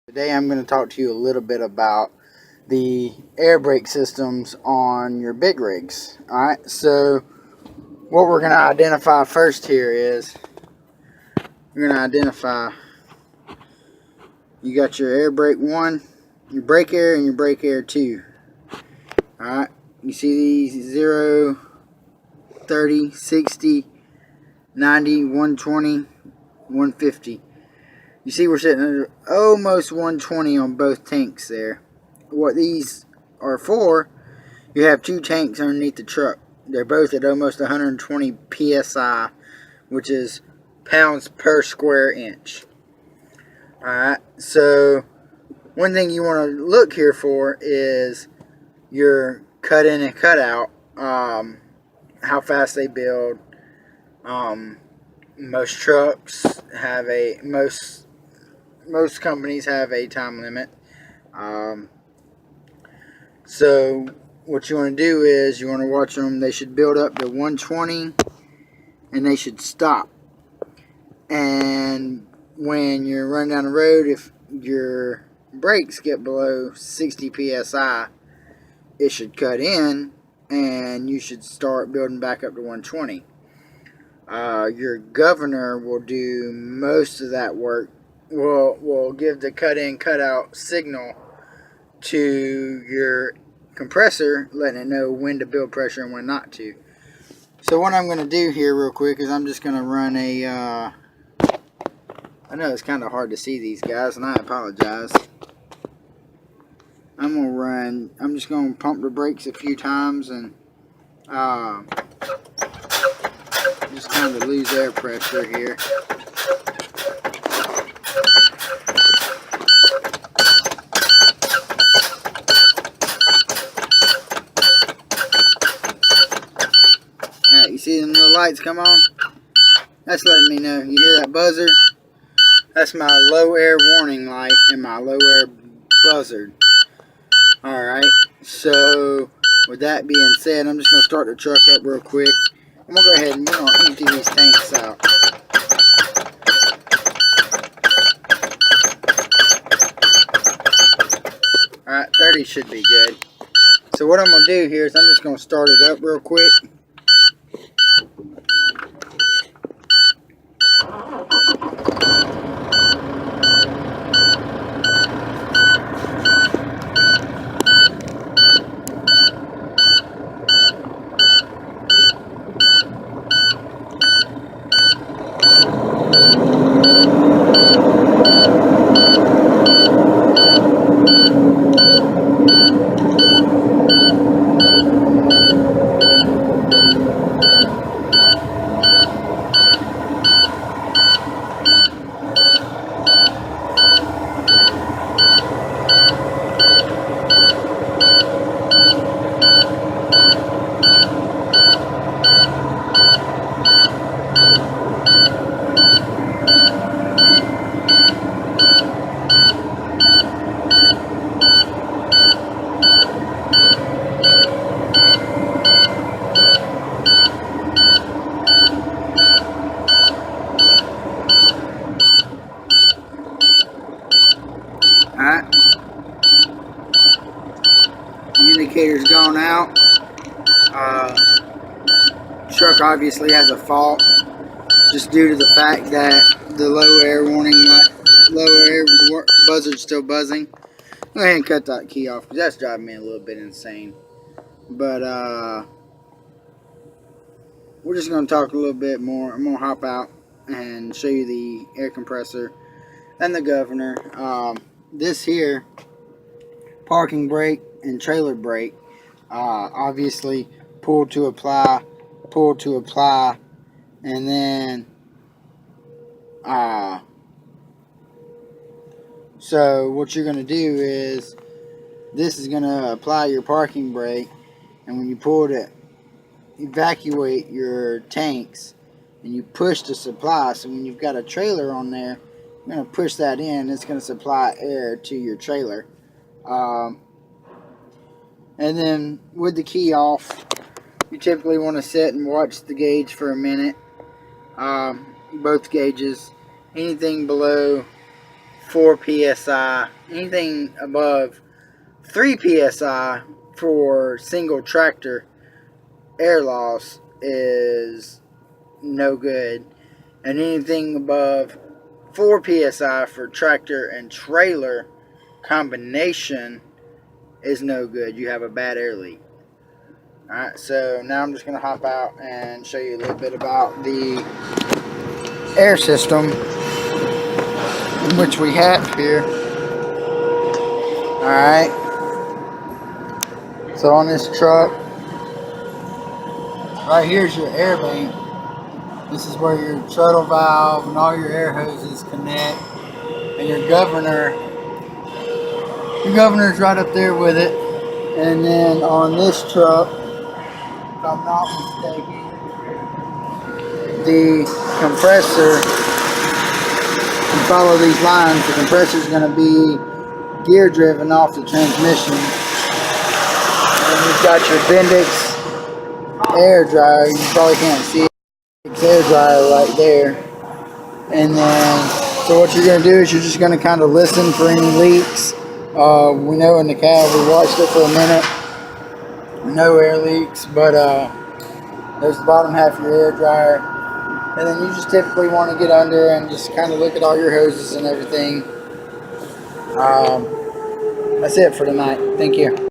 Today I'm going to talk to you a little bit about the air brake systems on your big rigs. Alright, so what we're going to identify first here is we're going to identify you got your air brake 1, your brake air, and your brake air 2. Alright, you see these 0, 30, 60, 90, 120, 150. You see we're sitting at almost 120 on both tanks there. What these are for, you have two tanks underneath the truck. They're both at almost 120 psi, which is pounds per square inch. Alright, so one thing you want to look here for is your cut in and cut out, how fast they build. Most trucks have most companies have a time limit. So what you want to do is you want to watch them. They should build up to 120 and they should stop. And when you're running down the road, if your brakes get below 60 psi, it should cut in and you should start building back up to 120. Your governor will do most of that work. Will give the cut in, cut out signal to your compressor, letting it know when to build pressure and when not to. So what I'm going to do here real quick is I'm just going to run a, I know it's kind of hard to see these guys and I apologize. I'm just going to pump the brakes a few times and just kind of lose air pressure here. You see them little lights come on? That's letting me know. You hear that buzzer? That's my low air warning light and my low air buzzard. Alright, so with that being said, I'm just going to start the truck up real quick. I'm going to go ahead and we're going to empty these tanks out. Alright, 30 should be good. So what I'm going to do here is I'm just going to start it up real quick. Alright, the indicator's gone out. Truck obviously has a fault just due to the fact that the low air warning light, low air buzzard's still buzzing. Go ahead and cut that key off because that's driving me a little bit insane. But we're just going to talk a little bit more. I'm going to hop out and show you the air compressor and the governor. This here, parking brake and trailer brake, obviously pull to apply, and then so what you're going to do is this is going to apply your parking brake, and when you pull to evacuate your tanks and you push the supply, so when you've got a trailer on there, you're going to push that in. It's going to supply air to your trailer. And then with the key off, you typically want to sit and watch the gauge for a minute. Both gauges, anything below 4 psi, anything above 3 psi for single tractor air loss is no good, and anything above 4 psi for tractor and trailer combination is no good. You have a bad air leak. Alright, so now I'm just going to hop out and show you a little bit about the air system which we have here. Alright, so on this truck, right here's your air bank. This is where your shuttle valve and all your air hoses connect, and your governor's right up there with it. And then on this truck, if I'm not mistaken, the compressor, you follow these lines, the compressor is going to be gear driven off the transmission. And you've got your Bendix air dryer. You probably can't see it. It's air dryer right there. And then, so what you're going to do is you're just going to kind of listen for any leaks. We know in the cab, we watched it for a minute. No air leaks, but there's the bottom half of your air dryer. And then you just typically want to get under and just kind of look at all your hoses and everything. That's it for tonight. Thank you.